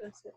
Gracias.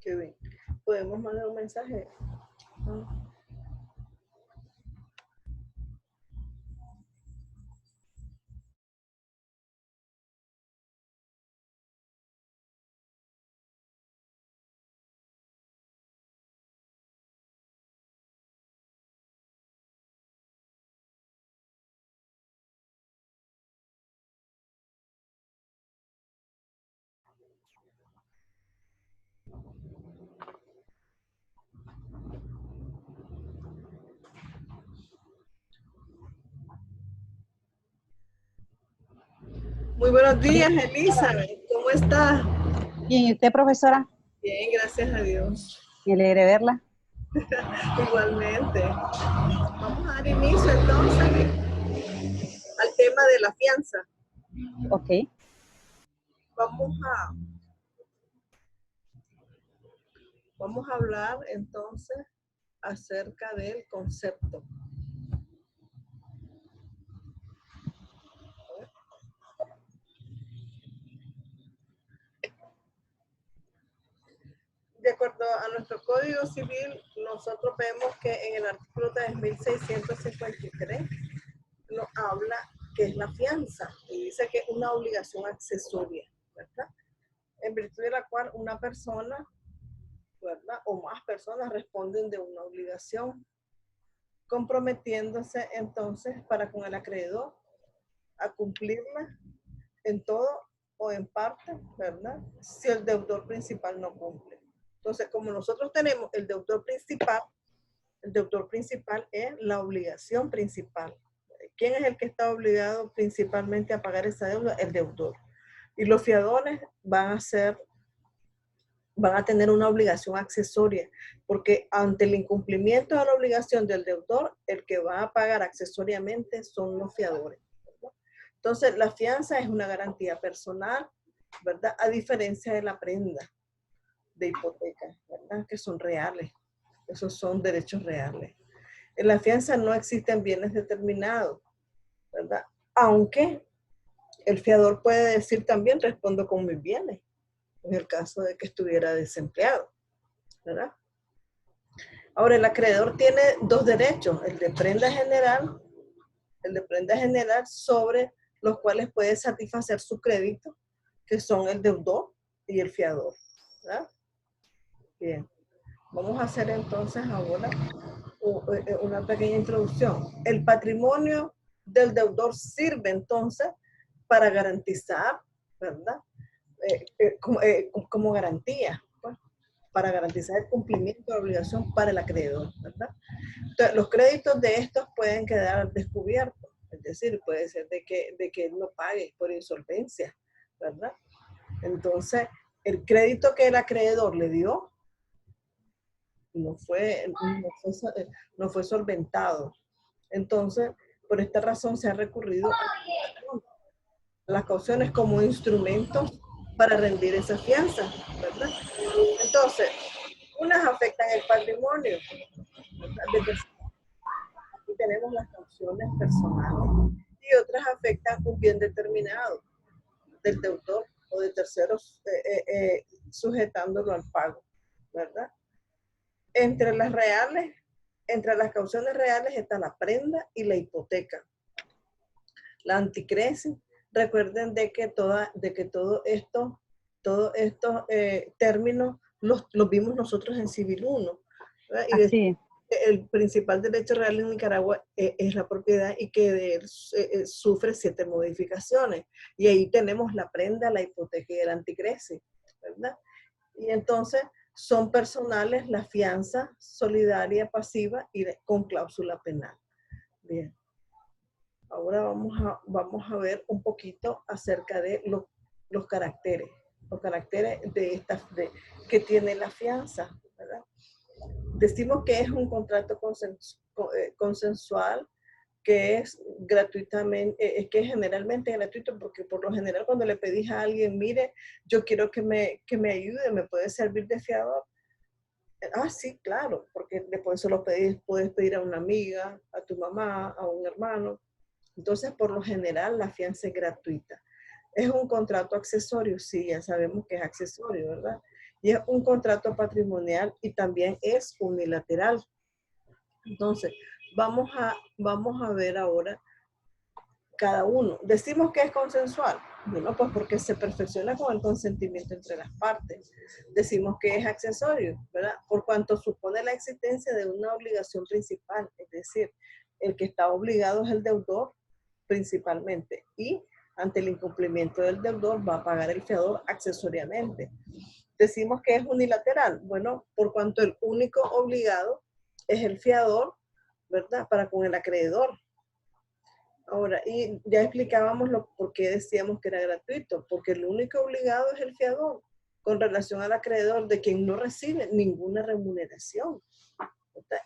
Qué bien. ¿Podemos mandar un mensaje? Muy buenos días, Elizabeth. ¿Cómo está? Bien, ¿y usted, profesora? Bien, gracias a Dios. Me alegré verla. Igualmente. Vamos a dar inicio entonces al tema de la fianza. Ok. Vamos a hablar entonces acerca del concepto. De acuerdo a nuestro Código Civil, nosotros vemos que en el artículo 3653 nos habla que es la fianza y dice que es una obligación accesoria, ¿verdad? En virtud de la cual una persona, ¿verdad? O más personas responden de una obligación, comprometiéndose entonces para con el acreedor a cumplirla en todo o en parte, ¿verdad? Si el deudor principal no cumple. Entonces, como nosotros tenemos el deudor principal es la obligación principal. ¿Quién es el que está obligado principalmente a pagar esa deuda? El deudor. Y los fiadores van a tener una obligación accesoria, porque ante el incumplimiento de la obligación del deudor, el que va a pagar accesoriamente son los fiadores, ¿verdad? Entonces, la fianza es una garantía personal, ¿verdad? A diferencia de la prenda de hipoteca, ¿verdad? Que son reales. Esos son derechos reales. En la fianza no existen bienes determinados, ¿verdad? Aunque el fiador puede decir también, respondo con mis bienes, en el caso de que estuviera desempleado, ¿verdad? Ahora, el acreedor tiene dos derechos, el de prenda general sobre los cuales puede satisfacer su crédito, que son el deudor y el fiador, ¿verdad? Bien, vamos a hacer entonces ahora una pequeña introducción. El patrimonio del deudor sirve entonces para garantizar, ¿verdad? Como garantía, pues, para garantizar el cumplimiento de la obligación para el acreedor, ¿verdad? Entonces, los créditos de estos pueden quedar descubiertos, es decir, puede ser de que él no pague por insolvencia, ¿verdad? Entonces, el crédito que el acreedor le dio, no fue solventado. Entonces, por esta razón se ha recurrido a las cauciones como instrumentos para rendir esa fianza, ¿verdad? Entonces, unas afectan el patrimonio, ¿verdad? Aquí tenemos las cauciones personales y otras afectan un bien determinado del deudor o de terceros sujetándolo al pago, ¿verdad? Entre las cauciones reales está la prenda y la hipoteca. La anticresis, recuerden de que todos estos términos los vimos nosotros en Civil 1. ¿verdad? Y Así. El principal derecho real en Nicaragua es la propiedad y que de él sufre 7 modificaciones. Y ahí tenemos la prenda, la hipoteca y el anticresis, ¿verdad? Y entonces son personales la fianza solidaria pasiva y con cláusula penal. Bien. Ahora vamos a ver un poquito acerca de los caracteres que tiene la fianza, ¿verdad? Decimos que es un contrato consensual, que es gratuitamente, que es generalmente gratuito, porque por lo general cuando le pedís a alguien, mire, yo quiero que me ayude, me puede servir de fiador. Ah, sí, claro, porque después se lo puedes pedir a una amiga, a tu mamá, a un hermano. Entonces, por lo general, la fianza es gratuita. ¿Es un contrato accesorio? Sí, ya sabemos que es accesorio, ¿verdad? Y es un contrato patrimonial y también es unilateral. Entonces, vamos a ver ahora cada uno. Decimos que es consensual. Bueno, pues porque se perfecciona con el consentimiento entre las partes. Decimos que es accesorio, ¿verdad? Por cuanto supone la existencia de una obligación principal, es decir, el que está obligado es el deudor principalmente y ante el incumplimiento del deudor va a pagar el fiador accesoriamente. Decimos que es unilateral. Bueno, por cuanto el único obligado es el fiador, ¿verdad? Para con el acreedor. Ahora, y ya explicábamos por qué decíamos que era gratuito, porque el único obligado es el fiador con relación al acreedor, de quien no recibe ninguna remuneración.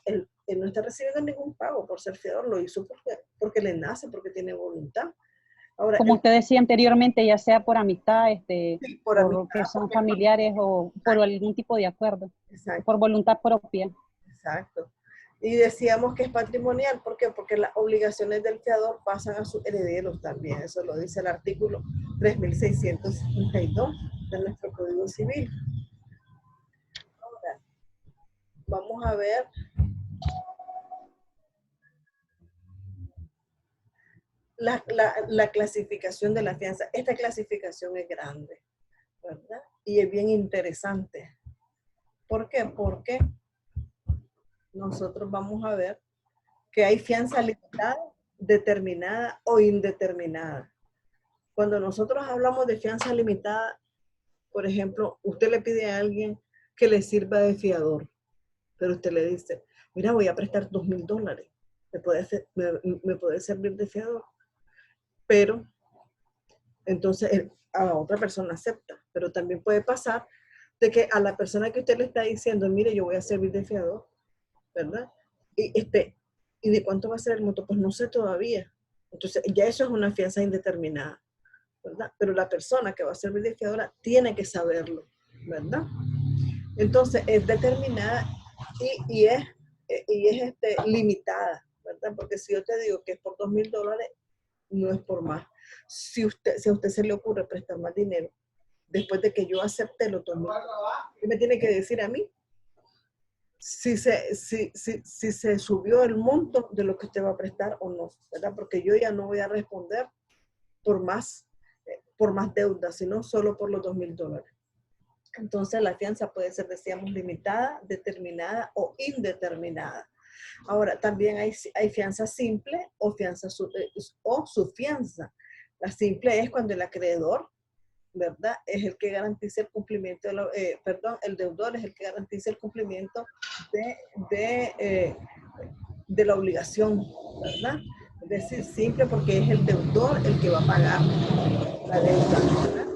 Él no está recibiendo ningún pago por ser fiador, lo hizo porque le nace, porque tiene voluntad. Ahora, Como usted decía anteriormente, ya sea por amistad, sí, por amistad, que son familiares o por algún tipo de acuerdo, exacto, por voluntad propia. exacto. Y decíamos que es patrimonial, ¿por qué? Porque las obligaciones del fiador pasan a sus herederos también. Eso lo dice el artículo 3652 de nuestro Código Civil. Ahora, vamos a ver la clasificación de la fianza. Esta clasificación es grande, ¿verdad? Y es bien interesante. ¿Por qué? Porque nosotros vamos a ver que hay fianza limitada, determinada o indeterminada. Cuando nosotros hablamos de fianza limitada, por ejemplo, usted le pide a alguien que le sirva de fiador, pero usted le dice, mira, voy a prestar $2,000, me puede servir de fiador. Pero entonces a la otra persona acepta, pero también puede pasar de que a la persona que usted le está diciendo, mire, yo voy a servir de fiador, ¿verdad? ¿Y de cuánto va a ser el monto? Pues no sé todavía. Entonces ya eso es una fianza indeterminada, ¿verdad? Pero la persona que va a servir de fiadora tiene que saberlo, ¿verdad? Entonces es determinada y es limitada, ¿verdad? Porque si yo te digo que es por $2,000, no es por más. Si a usted se le ocurre prestar más dinero, después de que yo acepte los $2,000, ¿qué me tiene que decir a mí? Si se subió el monto de lo que usted va a prestar o no, ¿verdad? Porque yo ya no voy a responder por más deuda, sino solo por los $2,000. Entonces la fianza puede ser, decíamos, limitada, determinada o indeterminada. Ahora, también hay fianza simple o subfianza. La simple es cuando el acreedor, ¿verdad? Es el que garantiza el cumplimiento, el deudor es el que garantiza el cumplimiento de la obligación, ¿verdad? Es decir, simple porque es el deudor el que va a pagar la deuda, ¿verdad?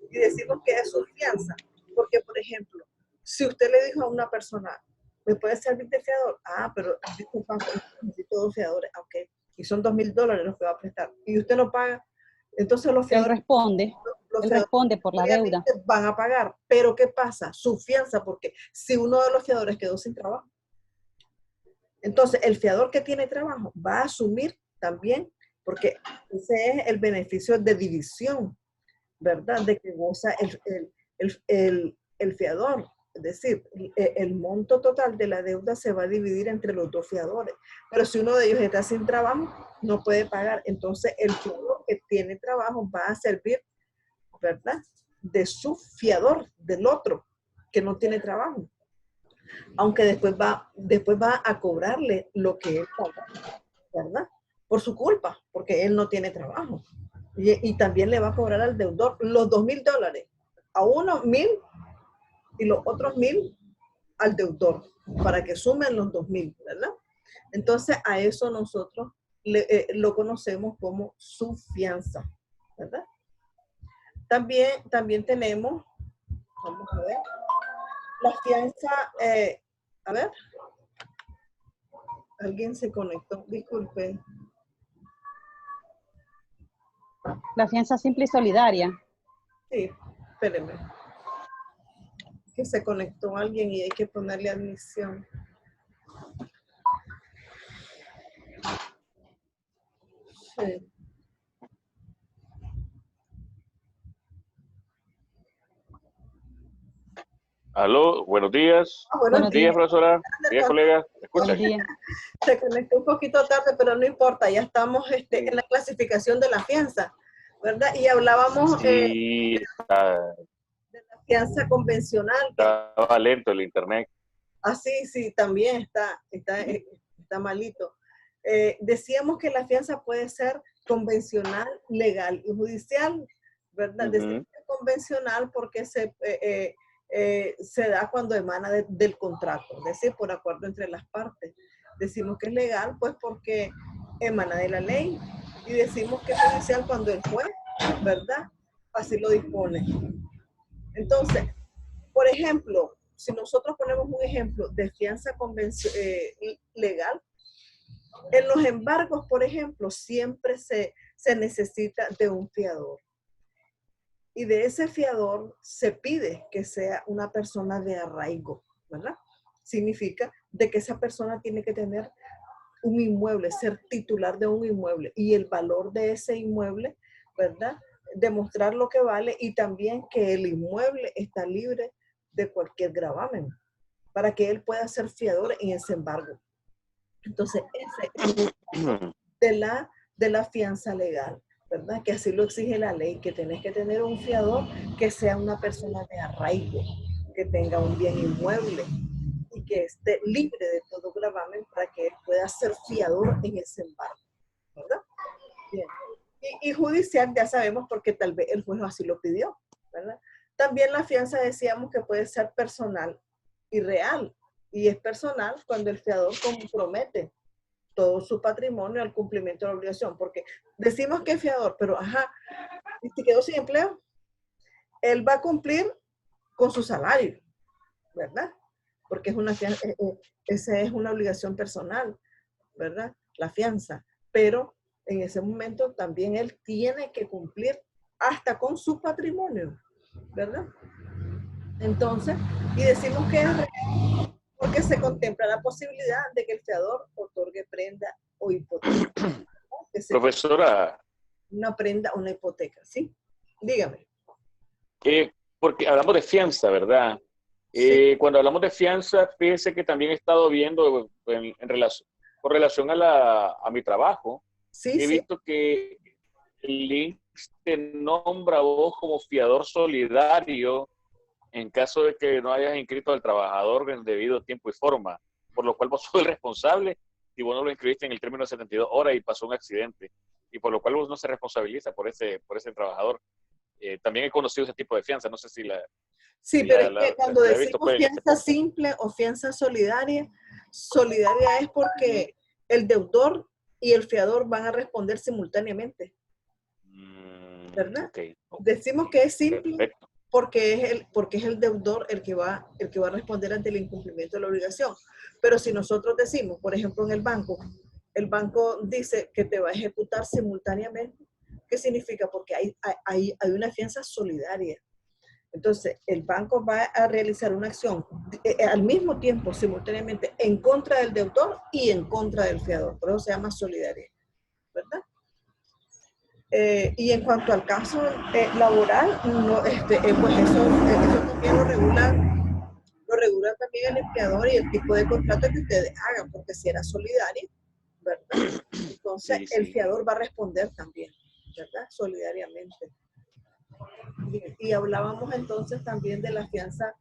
Y decimos que es subfianza, porque, por ejemplo, si usted le dijo a una persona, ¿Me puede servir de fiador? Ah, pero disculpa, necesito 2 fiadores. Ah, ok. Y son $2,000 los que va a prestar. Y usted no paga. Entonces los Él fiadores, responde, los él fiadores responde por la deuda. obviamente van a pagar. Pero ¿qué pasa? Su fianza, porque si uno de los fiadores quedó sin trabajo, entonces el fiador que tiene trabajo va a asumir también, porque ese es el beneficio de división, ¿verdad? De que goza el fiador. Es decir, el monto total de la deuda se va a dividir entre los 2 fiadores. Pero si uno de ellos está sin trabajo, no puede pagar. Entonces, el fiador que tiene trabajo va a servir, ¿verdad? De su fiador, del otro, que no tiene trabajo. Aunque después va a cobrarle lo que él paga, ¿verdad? Por su culpa, porque él no tiene trabajo. Y también le va a cobrar al deudor los $2,000. A uno 1,000 y los otros 1,000 al deudor, para que sumen los 2,000, ¿verdad? Entonces a eso nosotros lo conocemos como su fianza, ¿verdad? También tenemos, vamos a ver, la fianza, a ver, alguien se conectó, disculpe. La fianza simple y solidaria. Sí, espérenme. Que se conectó alguien y hay que ponerle admisión. Sí. Aló, buenos días. Buenos Buenos Buenos días, días, días. profesora. Buenos días, colega. ¿Me buenos escuchan? días. Se conectó un poquito tarde, pero no importa, ya estamos en la clasificación de la fianza, ¿verdad? Y hablábamos Sí, de la fianza convencional, que estaba lento el internet. así sí, también está malito. Decíamos que la fianza puede ser convencional, legal y judicial, ¿verdad? Decimos que es convencional porque se da cuando emana del contrato, es decir, por acuerdo entre las partes. Decimos que es legal, pues porque emana de la ley. Y decimos que es judicial cuando el juez, ¿verdad? Así lo dispone. Entonces, por ejemplo, si nosotros ponemos un ejemplo de fianza legal, en los embargos, por ejemplo, siempre se necesita de un fiador. Y de ese fiador se pide que sea una persona de arraigo, ¿verdad? Significa de que esa persona tiene que tener un inmueble, ser titular de un inmueble y el valor de ese inmueble, ¿verdad? Demostrar lo que vale y también que el inmueble está libre de cualquier gravamen para que él pueda ser fiador en ese embargo. Entonces, ese es de la fianza legal, ¿verdad? Que así lo exige la ley, que tenés que tener un fiador que sea una persona de arraigo, que tenga un bien inmueble y que esté libre de todo gravamen para que él pueda ser fiador en ese embargo, ¿verdad? Bien. Y judicial ya sabemos porque tal vez el juez así lo pidió, ¿verdad? También la fianza decíamos que puede ser personal y real. Y es personal cuando el fiador compromete todo su patrimonio al cumplimiento de la obligación. Porque decimos que es fiador, pero ajá, y si quedó sin empleo, él va a cumplir con su salario, ¿verdad? Porque es una fianza, esa es una obligación personal, ¿verdad? La fianza. Pero en ese momento también él tiene que cumplir hasta con su patrimonio, ¿verdad? Entonces, y decimos que es real porque se contempla la posibilidad de que el fiador otorgue prenda o hipoteca. ¿No? Que se Profesora, una prenda o una hipoteca, ¿sí? Dígame. porque hablamos de fianza, ¿verdad? Sí, Cuando hablamos de fianza, fíjese que también he estado viendo en relación, con relación a mi trabajo, sí, he sí. visto que el link te nombra a vos como fiador solidario en caso de que no hayas inscrito al trabajador en debido tiempo y forma, por lo cual vos sos el responsable si vos no lo inscribiste en el término de 72 horas y pasó un accidente, y por lo cual vos no se responsabiliza por ese trabajador. También he conocido ese tipo de fianza, no sé Sí, si pero es que cuando la he visto decimos pues en este fianza punto. simple o fianza solidaria, solidaria es porque el deudor y el fiador van a responder simultáneamente, ¿verdad? Ok, Decimos que es simple perfecto. porque es el deudor el que va a responder ante el incumplimiento de la obligación. Pero si nosotros decimos, por ejemplo, en el banco dice que te va a ejecutar simultáneamente, ¿qué significa? Porque hay una fianza solidaria. Entonces, el banco va a realizar una acción al mismo tiempo, simultáneamente, en contra del deudor y en contra del fiador. Por eso se llama solidaria, ¿verdad? Y en cuanto al caso laboral, no, pues eso también lo regula también el empleador y el tipo de contrato que ustedes hagan, porque si era solidario, ¿verdad? Entonces, Sí, el sí. fiador va a responder también, ¿verdad? Solidariamente. Bien, y hablábamos entonces también de la fianza.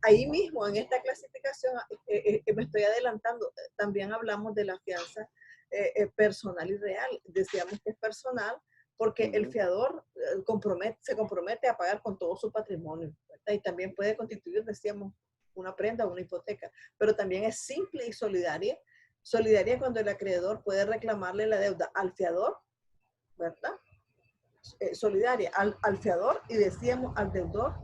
Ahí mismo, en esta clasificación, me estoy adelantando, también hablamos de la fianza personal y real. Decíamos que es personal porque el fiador se compromete a pagar con todo su patrimonio, ¿verdad? Y también puede constituir, decíamos, una prenda o una hipoteca, pero también es simple y solidaria. Solidaria cuando el acreedor puede reclamarle la deuda al fiador, ¿verdad? Solidaria al fiador y decíamos al deudor,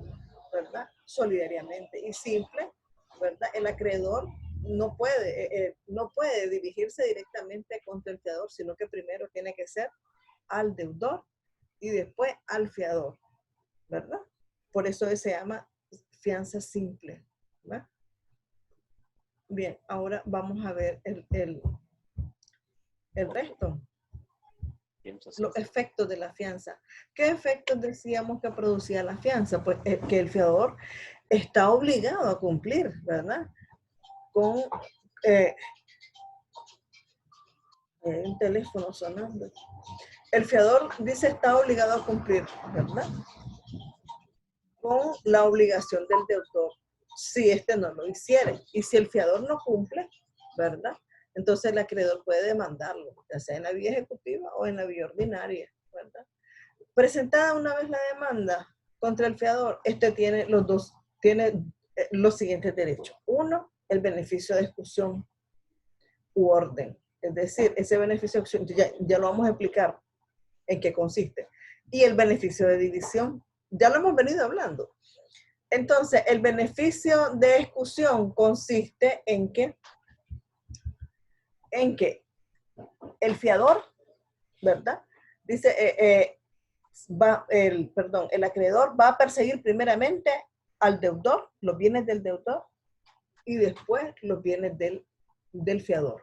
¿verdad? Solidariamente. Y simple, ¿verdad? El acreedor no puede dirigirse directamente contra el fiador, sino que primero tiene que ser al deudor y después al fiador, ¿verdad? Por eso se llama fianza simple, ¿verdad? Bien, ahora vamos a ver el resto. Los efectos de la fianza. ¿Qué efectos decíamos que producía la fianza? Pues que el fiador está obligado a cumplir, ¿verdad? Con un teléfono sonando. El fiador dice está obligado a cumplir, ¿verdad? Con la obligación del deudor, si éste no lo hiciere. Y si el fiador no cumple, ¿verdad? Entonces el acreedor puede demandarlo, ya sea en la vía ejecutiva o en la vía ordinaria, ¿verdad? Presentada una vez la demanda contra el fiador, tiene los siguientes derechos. Uno, el beneficio de exclusión u orden. Es decir, ese beneficio de exclusión, ya lo vamos a explicar en qué consiste. Y el beneficio de división, ya lo hemos venido hablando. Entonces, el beneficio de exclusión consiste en que el fiador, ¿verdad? Dice, el acreedor va a perseguir primeramente al deudor, los bienes del deudor, y después los bienes del fiador,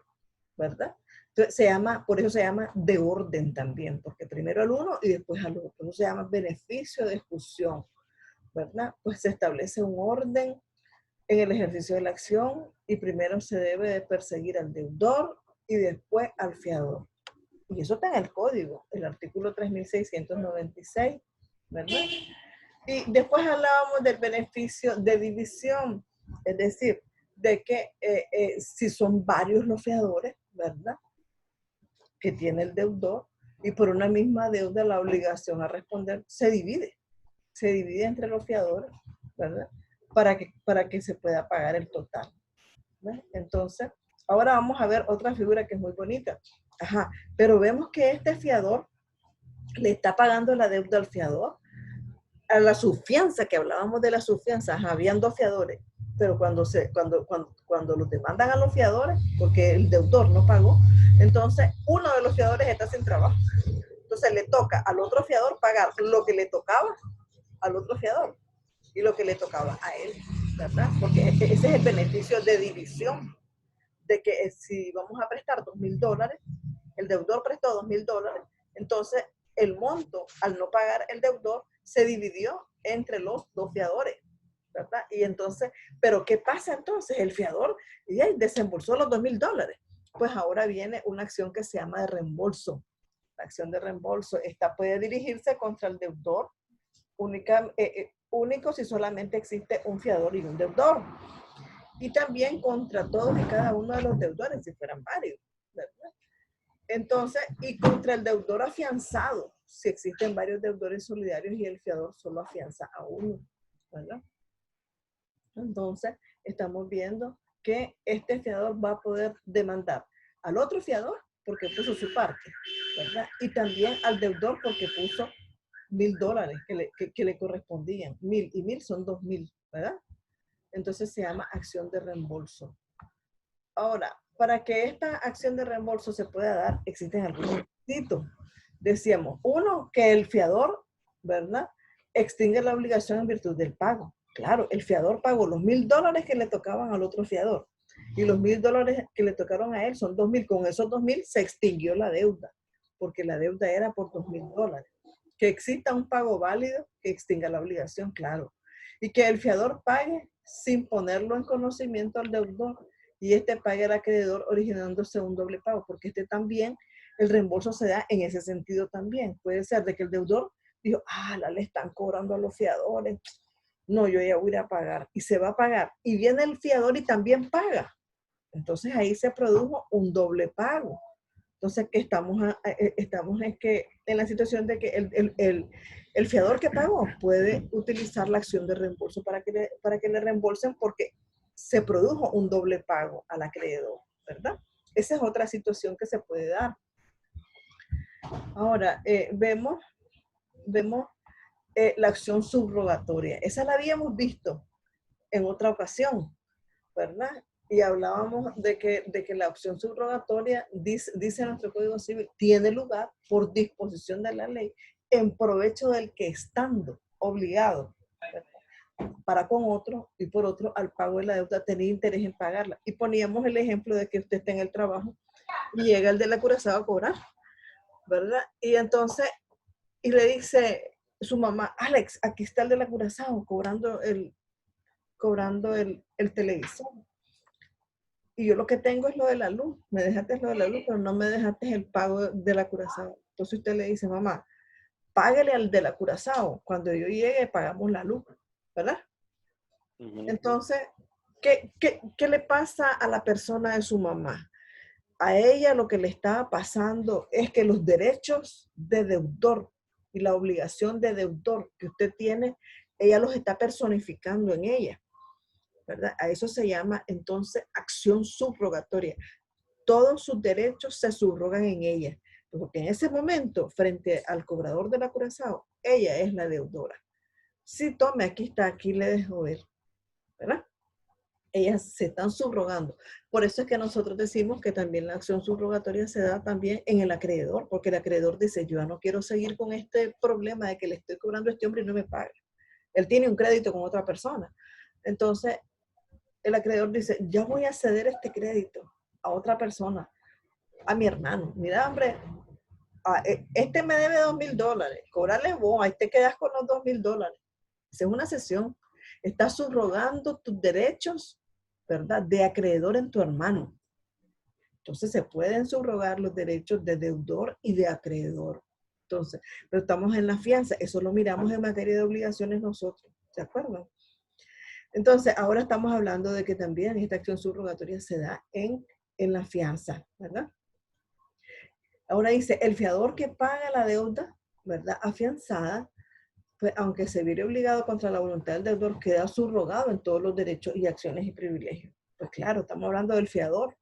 ¿verdad? Entonces, por eso se llama de orden también, porque primero al uno y después al otro. Eso se llama beneficio de exclusión, ¿verdad? Pues se establece un orden en el ejercicio de la acción y primero se debe de perseguir al deudor y después al fiador. Y eso está en el código, el artículo 3696, ¿verdad? Y después hablábamos del beneficio de división, es decir, de que si son varios los fiadores, ¿verdad? Que tiene el deudor y por una misma deuda la obligación a responder se divide entre los fiadores, ¿verdad? Para que se pueda pagar el total, ¿verdad? Entonces, ahora vamos a ver otra figura que es muy bonita. Ajá, pero vemos que este fiador le está pagando la deuda al fiador, a la subfianza, que hablábamos de la subfianza, habían dos fiadores, pero cuando los demandan a los fiadores, porque el deudor no pagó, entonces uno de los fiadores está sin trabajo. Entonces le toca al otro fiador pagar lo que le tocaba al otro fiador y lo que le tocaba a él, ¿verdad? Porque ese es el beneficio de división, de que si vamos a prestar $2,000, el deudor prestó $2,000, entonces el monto, al no pagar el deudor, se dividió entre los dos fiadores, ¿verdad? Y entonces, ¿pero qué pasa entonces? El fiador desembolsó los $2,000. Pues ahora viene una acción que se llama de reembolso. La acción de reembolso, esta puede dirigirse contra el deudor único si solamente existe un fiador y un deudor. Y también contra todos y cada uno de los deudores, si fueran varios, ¿verdad? Entonces, y contra el deudor afianzado, si existen varios deudores solidarios y el fiador solo afianza a uno, ¿verdad? Entonces, estamos viendo que este fiador va a poder demandar al otro fiador porque puso su parte, ¿verdad? Y también al deudor porque puso $1,000 que le correspondían. 1,000 y 1,000 son 2,000, ¿verdad? Entonces se llama acción de reembolso. Ahora, para que esta acción de reembolso se pueda dar, existen algunos requisitos. Decíamos, uno, que el fiador, ¿verdad?, extingue la obligación en virtud del pago. Claro, el fiador pagó los $1,000 que le tocaban al otro fiador. Y los $1,000 que le tocaron a él son 2,000. Con esos 2,000 se extinguió la deuda, porque la deuda era por $2,000. Que exista un pago válido que extinga la obligación, claro. Y que el fiador pague sin ponerlo en conocimiento al deudor. Y este pague al acreedor originándose un doble pago, porque este también, el reembolso se da en ese sentido también. Puede ser de que el deudor dijo, le están cobrando a los fiadores. No, yo ya voy a pagar. Y se va a pagar. Y viene el fiador y también paga. Entonces ahí se produjo un doble pago. Entonces estamos en la situación de que el fiador que pagó puede utilizar la acción de reembolso para que le reembolsen porque se produjo un doble pago al acreedor, ¿verdad? Esa es otra situación que se puede dar. Ahora, vemos la acción subrogatoria. Esa la habíamos visto en otra ocasión, ¿verdad? Y hablábamos de que la acción subrogatoria, dice nuestro Código Civil, tiene lugar por disposición de la ley en provecho del que estando obligado, ¿verdad?, para con otro y por otro al pago de la deuda tenía interés en pagarla. Y poníamos el ejemplo de que usted está en el trabajo y llega el de la curazao a cobrar, ¿verdad? Y entonces, y le dice su mamá, Alex, aquí está el de la curazao cobrando el televisor. Y yo lo que tengo es lo de la luz. Me dejaste lo de la luz, pero no me dejaste el pago de la curazao. Entonces usted le dice, mamá, páguele al de la curazao. Cuando yo llegue, pagamos la luz, ¿verdad? Entonces, ¿qué le pasa a la persona de su mamá? A ella lo que le estaba pasando es que los derechos de deudor y la obligación de deudor que usted tiene, ella los está personificando en ella, ¿verdad? A eso se llama entonces acción subrogatoria. Todos sus derechos se subrogan en ella, porque en ese momento, frente al cobrador de la curazao, ella es la deudora. Sí, tome, aquí está, aquí le dejo ver, ¿verdad? Ellas se están subrogando. Por eso es que nosotros decimos que también la acción subrogatoria se da también en el acreedor, porque el acreedor dice, yo ya no quiero seguir con este problema de que le estoy cobrando a este hombre y no me paga. Él tiene un crédito con otra persona. Entonces, el acreedor dice, ya voy a ceder este crédito a otra persona, a mi hermano. Mira, hombre, este me debe $2,000, cóbrale vos, ahí te quedas con los $2,000. Esa es una cesión. Estás subrogando tus derechos, ¿verdad?, de acreedor en tu hermano. Entonces se pueden subrogar los derechos de deudor y de acreedor. Entonces, pero estamos en la fianza, eso lo miramos en materia de obligaciones nosotros, ¿se acuerdan? Entonces, ahora estamos hablando de que también esta acción subrogatoria se da en la fianza, ¿verdad? Ahora dice, el fiador que paga la deuda, ¿verdad?, afianzada, pues aunque se viere obligado contra la voluntad del deudor, queda subrogado en todos los derechos y acciones y privilegios. Pues claro, estamos hablando del fiador.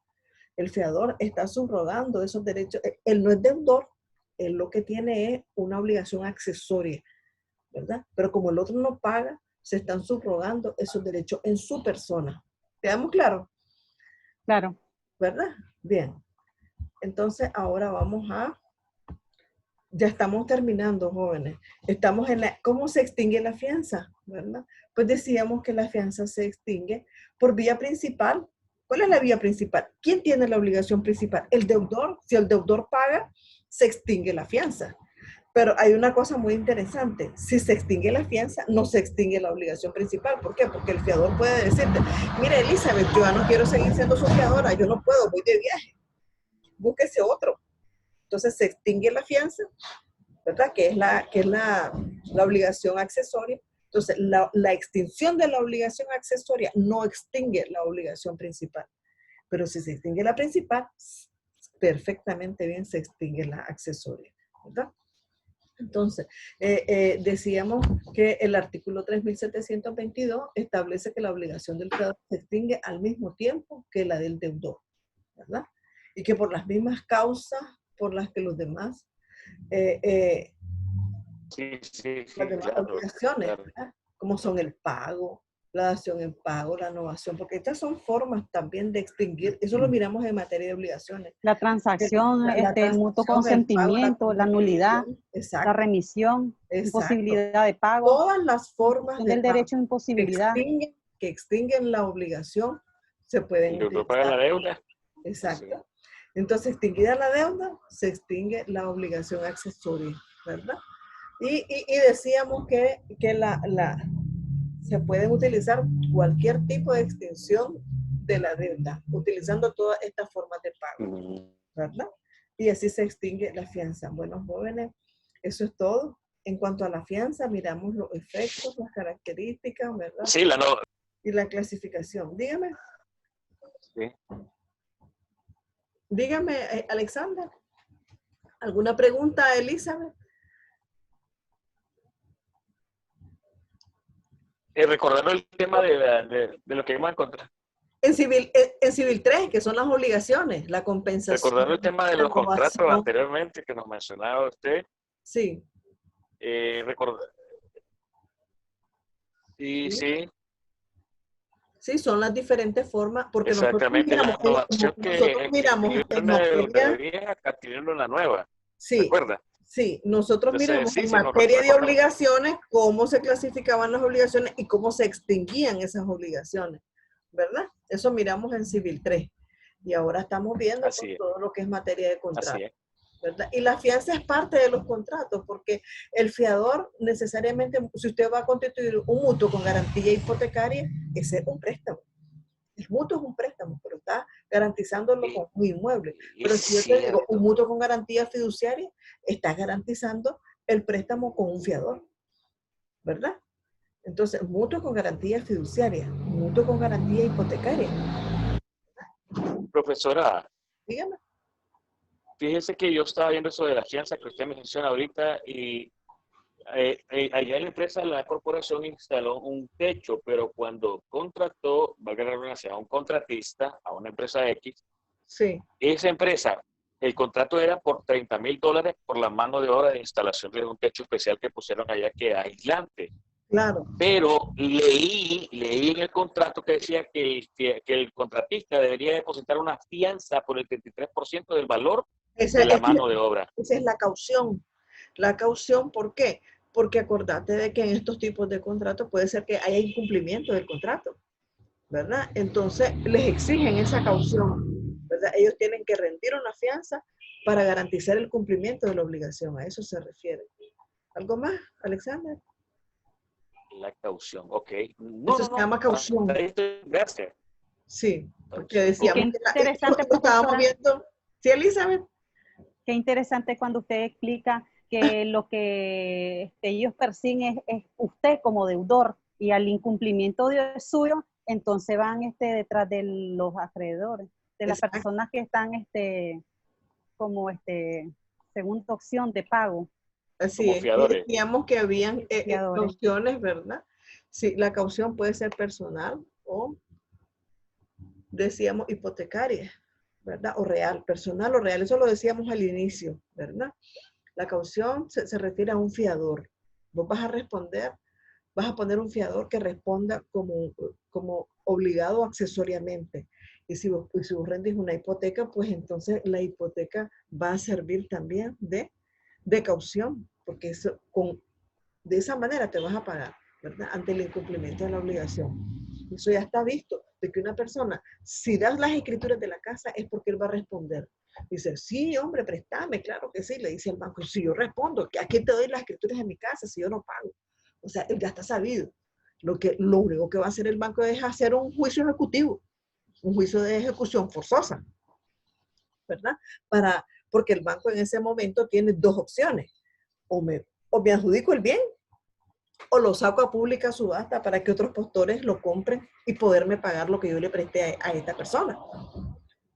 El fiador está subrogando esos derechos. Él no es deudor, él lo que tiene es una obligación accesoria, ¿verdad? Pero como el otro no paga, se están subrogando esos derechos en su persona. ¿Quedamos claros? Claro. ¿Verdad? Bien. Entonces ahora ya estamos terminando, jóvenes. Estamos en ¿cómo se extingue la fianza? ¿Verdad? Pues decíamos que la fianza se extingue por vía principal. ¿Cuál es la vía principal? ¿Quién tiene la obligación principal? El deudor. Si el deudor paga, se extingue la fianza. Pero hay una cosa muy interesante. Si se extingue la fianza, no se extingue la obligación principal. ¿Por qué? Porque el fiador puede decirte, mire, Elizabeth, yo ya no quiero seguir siendo su fiadora, yo no puedo, voy de viaje. Búsquese otro. Entonces se extingue la fianza, ¿verdad? Que es la obligación accesoria. Entonces, la extinción de la obligación accesoria no extingue la obligación principal. Pero si se extingue la principal, perfectamente bien se extingue la accesoria, ¿verdad? Entonces, decíamos que el artículo 3722 establece que la obligación del fiador se extingue al mismo tiempo que la del deudor, ¿verdad? Y que por las mismas causas por las que los demás Sí, sí, sí, las demás claro, obligaciones, claro. ¿verdad? Como son el pago, la dación en pago, la novación, porque estas son formas también de extinguir, eso lo miramos en materia de obligaciones. La transacción, La el mutuo transacción, el pago, la consentimiento, la nulidad, comunicación, la exacto, remisión, exacto. imposibilidad de pago, Todas las formas son de del pago derecho a imposibilidad. que extinguen la obligación se pueden El deudor paga la utilizar. deuda. Así es. Exacto. Entonces, extinguida la deuda, se extingue la obligación accesoria, ¿verdad? Y decíamos que se pueden utilizar cualquier tipo de extinción de la deuda, utilizando todas estas formas de pago, Mm. ¿verdad? Y así se extingue la fianza. Bueno, jóvenes, eso es todo. En cuanto a la fianza, miramos los efectos, las características, ¿verdad? Sí, la no. Y la clasificación. Dígame, Sí. Alexander, ¿alguna pregunta, Elizabeth? Recordando el tema de lo que vamos a encontrar. En civil 3, que son las obligaciones, la compensación, Recordando el tema de la los contratos innovación. anteriormente que nos mencionaba usted. Sí. Sí, Sí. sí, Sí, son las diferentes formas, porque exactamente. La innovación nosotros que miramos en una materia, debería adquirirlo en la nueva. sí, ¿Recuerda? sí, nosotros Entonces, miramos sí, en sí, nos materia de recordamos. obligaciones cómo se clasificaban las obligaciones y cómo se extinguían esas obligaciones, ¿verdad? Eso miramos en Civil 3. Y ahora estamos viendo pues, Así es, todo lo que es materia de así contrato. es. ¿Verdad? Y la fianza es parte de los contratos, porque el fiador necesariamente, si usted va a constituir un mutuo con garantía hipotecaria, ese es un préstamo. El mutuo es un préstamo, pero está garantizándolo con un inmueble. Es Pero si yo te digo un cierto. mutuo con garantía fiduciaria, está garantizando el préstamo con un fiador, ¿verdad? Entonces, mutuo con garantía fiduciaria, mutuo con garantía hipotecaria. Profesora, Dígame. fíjese que yo estaba viendo eso de la fianza que usted me menciona ahorita y allá en la empresa, la corporación instaló un techo, pero cuando contrató, valga la redundancia, a un contratista, a una empresa X, Sí, esa empresa, el contrato era por $30,000 por la mano de obra de instalación de un techo especial que pusieron allá que es aislante. claro. Pero leí en el contrato que decía que el contratista debería depositar una fianza por el 33% del valor Esa de la es, mano de obra. esa es la caución. La caución, ¿por qué? Porque acordate de que en estos tipos de contratos puede ser que haya incumplimiento del contrato, ¿verdad? Entonces les exigen esa caución, ¿verdad? Ellos tienen que rendir una fianza para garantizar el cumplimiento de la obligación. A eso se refiere. ¿Algo más, Alexander? La caución, ok. No, Eso no, se no. llama Hasta caución. ahí estoy, gracias. Sí, porque Caución, Y qué ok. decíamos que interesante, lo estábamos profesora, viendo. ¿Sí, Elizabeth? qué interesante cuando usted explica que lo que ellos persiguen es usted como deudor y al incumplimiento de suyo, entonces van detrás de los acreedores, de las Exacto. personas que están como segunda opción de pago. Así Como es. Y fiadores. decíamos que habían Fiadores. cauciones, ¿verdad? Sí, la caución puede ser personal o decíamos hipotecaria, ¿verdad? O real, personal o real. Eso lo decíamos al inicio, ¿verdad? La caución se refiere a un fiador. Vos vas a responder, vas a poner un fiador que responda como obligado accesoriamente. Y si vos rendes una hipoteca, pues entonces la hipoteca va a servir también de caución, porque de esa manera te vas a pagar, ¿verdad? Ante el incumplimiento de la obligación. Eso ya está visto, de que una persona, si das las escrituras de la casa, es porque él va a responder. Dice, sí, hombre, préstame, claro que sí, le dice el banco, si yo respondo, ¿a quién te doy las escrituras de mi casa si yo no pago? O sea, él ya está sabido. Lo único que va a hacer el banco es hacer un juicio ejecutivo, un juicio de ejecución forzosa, ¿verdad? Porque el banco en ese momento tiene dos opciones. O me adjudico el bien o lo saco a pública subasta para que otros postores lo compren y poderme pagar lo que yo le presté a esta persona.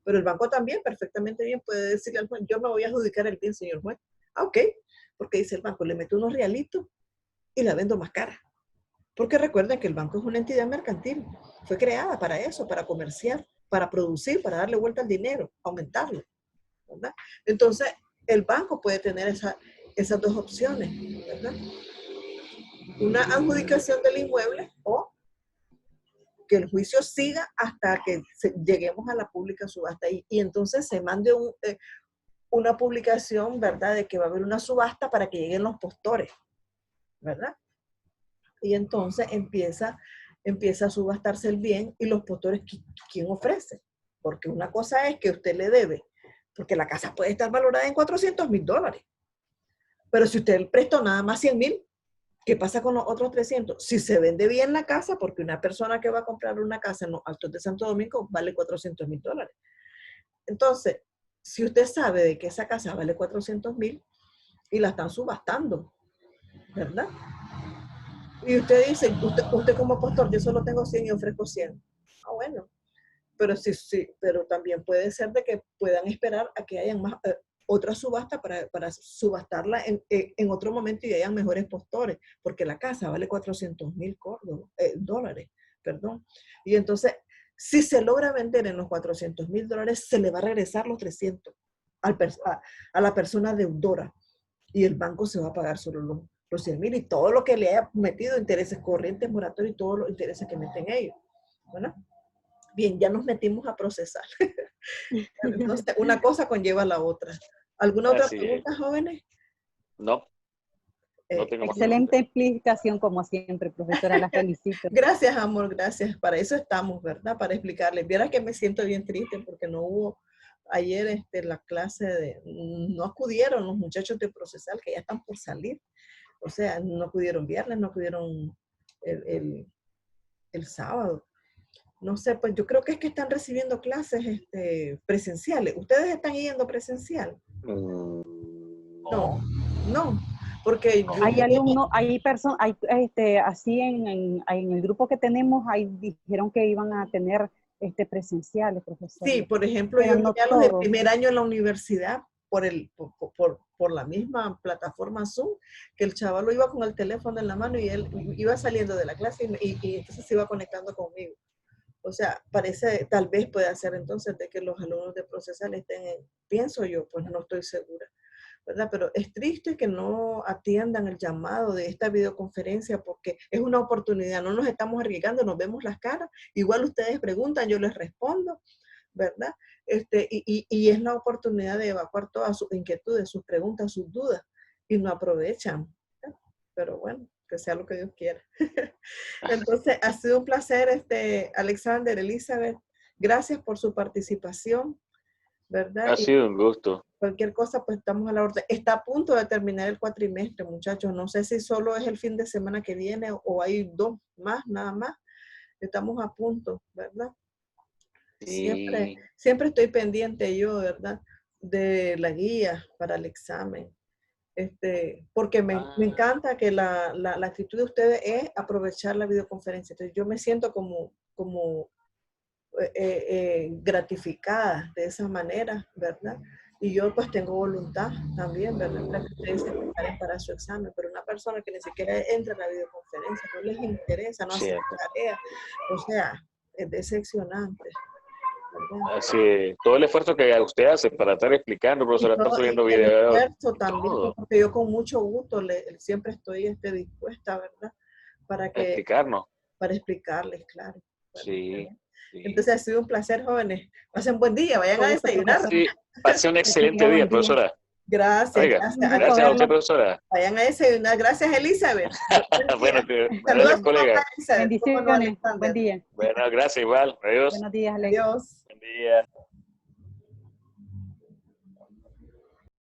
Pero el banco también perfectamente bien puede decirle al juez, yo me voy a adjudicar el bien, señor juez. Ah, ok, porque dice el banco, le meto unos realitos y la vendo más cara. Porque recuerden que el banco es una entidad mercantil, fue creada para eso, para comerciar, para producir, para darle vuelta al dinero, aumentarlo, ¿verdad? Entonces, el banco puede tener esas dos opciones, ¿verdad? Una adjudicación del inmueble o que el juicio siga hasta que lleguemos a la pública subasta y entonces se mande una publicación, ¿verdad? De que va a haber una subasta para que lleguen los postores, ¿verdad? Y entonces empieza a subastarse el bien y los postores, ¿quién ofrece? Porque una cosa es que usted le debe, porque la casa puede estar valorada en $400,000, pero si usted prestó nada más 100,000, ¿qué pasa con los otros 300? Si se vende bien la casa, porque una persona que va a comprar una casa en los Altos de Santo Domingo vale $400,000. Entonces, si usted sabe de que esa casa vale 400,000 y la están subastando, ¿verdad? Y usted dice, usted como pastor, yo solo tengo 100 y ofrezco 100. Ah, bueno. Pero sí, pero también puede ser de que puedan esperar a que hayan más, otra subasta para subastarla en otro momento y hayan mejores postores, porque la casa vale 400,000 dólares, perdón. Y entonces, si se logra vender en los $400,000, se le va a regresar los 300 a la persona deudora y el banco se va a pagar solo los 100,000 y todo lo que le haya metido, intereses corrientes, moratorios y todos los intereses que meten ellos. Bueno, bien, ya nos metimos a procesar. Entonces, una cosa conlleva a la otra. ¿Alguna otra pregunta, jóvenes? No. No tengo más excelente explicación, como siempre, profesora, la felicito. Gracias, amor, gracias. Para eso estamos, ¿verdad? Para explicarles. Viera que me siento bien triste porque no hubo ayer la clase no acudieron los muchachos de procesal que ya están por salir. O sea, no acudieron viernes, no acudieron el sábado. No sé, pues yo creo que es que están recibiendo clases presenciales. ¿Ustedes están yendo presencial? No, porque hay alumnos, hay personas, así en el grupo que tenemos, ahí dijeron que iban a tener presenciales, profesor. Sí, por ejemplo, yo no ya los de primer año en la universidad, por la misma plataforma Zoom, que el chaval iba con el teléfono en la mano y él iba saliendo de la clase y entonces se iba conectando conmigo. O sea, tal vez puede ser entonces de que los alumnos de procesal estén pienso yo, pues no estoy segura, ¿verdad? Pero es triste que no atiendan el llamado de esta videoconferencia porque es una oportunidad, no nos estamos arriesgando, nos vemos las caras, igual ustedes preguntan, yo les respondo, ¿verdad? Y es la oportunidad de evacuar todas sus inquietudes, sus preguntas, sus dudas, y no aprovechan, ¿verdad? Pero bueno, que sea lo que Dios quiera. Entonces, ha sido un placer, Alexander, Elizabeth, gracias por su participación, ¿verdad? Ha sido un gusto. Cualquier cosa, pues estamos a la orden. Está a punto de terminar el cuatrimestre, muchachos. No sé si solo es el fin de semana que viene o hay 2 más, nada más. Estamos a punto, ¿verdad? Sí. Siempre estoy pendiente yo, ¿verdad? De la guía para el examen. Porque me encanta que la actitud de ustedes es aprovechar la videoconferencia. Entonces yo me siento como gratificada de esa manera, ¿verdad? Y yo pues tengo voluntad también, ¿verdad? Para que ustedes se preparen para su examen, pero una persona que ni siquiera entra en la videoconferencia, no les interesa, no hace tarea, o sea, es decepcionante. ¿verdad? Así, todo el esfuerzo que usted hace para estar explicando, profesora, estar subiendo videos. Esfuerzo también, porque yo con mucho gusto siempre estoy dispuesta, ¿verdad? Para explicarles, claro. Sí. Entonces ha sido un placer, jóvenes. Pasen buen día, vayan a desayunar. Sí, pase un excelente día, profesora. Gracias. Oiga, gracias a usted, profesora. Vayan a desayunar. Gracias, Elizabeth. Bueno, saludos, colega. Bendiciones. Buen día. Bueno, gracias igual. Adiós. Buenos días, Alex. Adiós. Buen día.